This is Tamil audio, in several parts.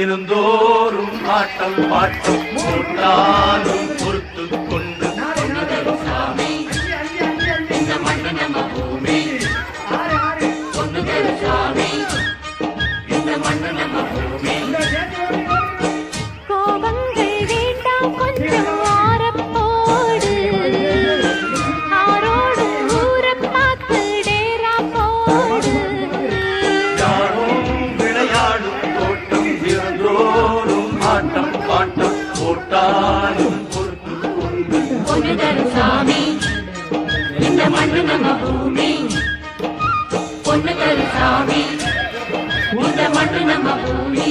தினந்தோறும் ஆட்டம் பாட்டம் போட்டாலும் பொறுத்து கொண்டு சாமி இந்த மண்ணு நம்ம பூமி பொண்ணுகள் சாமி இந்த மண்ணு நம்ம பூமி சாமி இந்த மண்ணு நம்ம பூமி பொண்ணுகள் சாமி இந்த மண்ணு நம்ம பூமி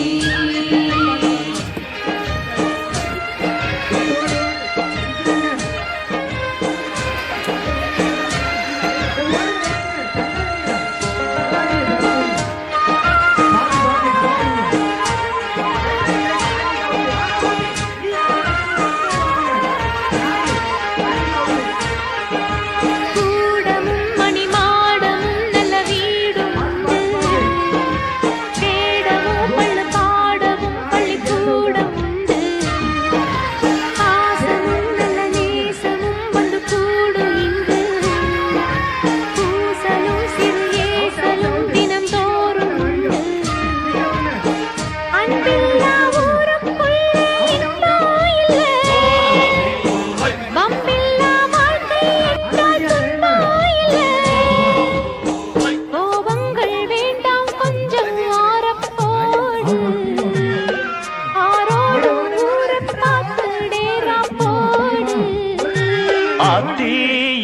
ஆத்தி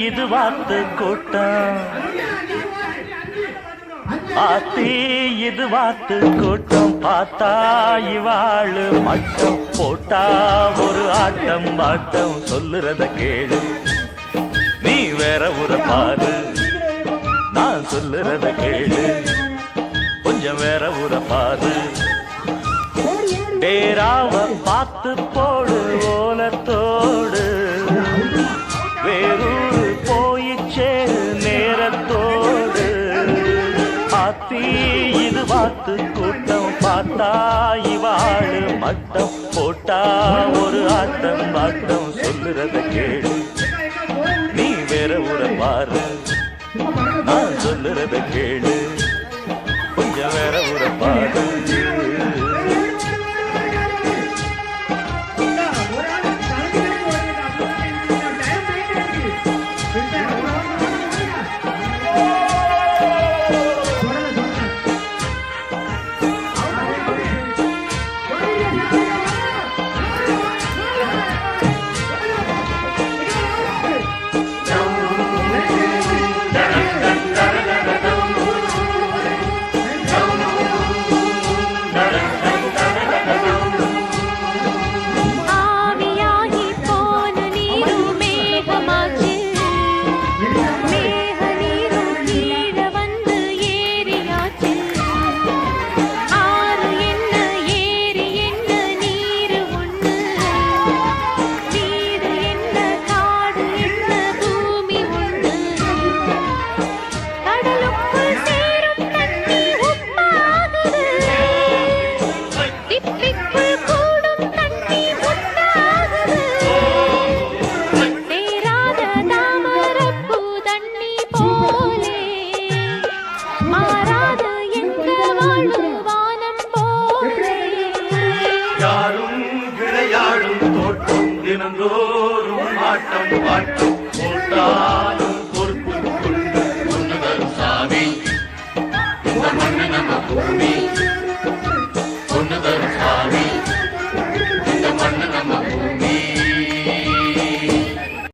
இது வாத்து கூட்டம் ஆத்தி இது வாத்து கூட்டம் பார்த்தா இவாளு மட்டம் போட்டா ஒரு ஆட்டம் பாட்டம் சொல்லுறத கேளு நீ வேற ஒரு பாரு நான் சொல்லுறத கேளு கொஞ்சம் வேற ஒரு பாரு டேராவ பார்த்து போடு ஓலத்தோடு வேறூரு போயிச்சேரு நேரத்தோடு ஆத்தி இது வாத்து கூட்டம் பார்த்தா இவாளு மட்டம் போட்டா ஒரு ஆட்டம் பாட்டம் சொல்லுறத கேளு நீ வேற ஒரு பாரு நான் சொல்லுறத கேளு கொஞ்சம் வேற ஒரு பாரு யாரும் விளையாடும் தோட்டம் தினந்தோறும் ஆட்டம் பாட்டம்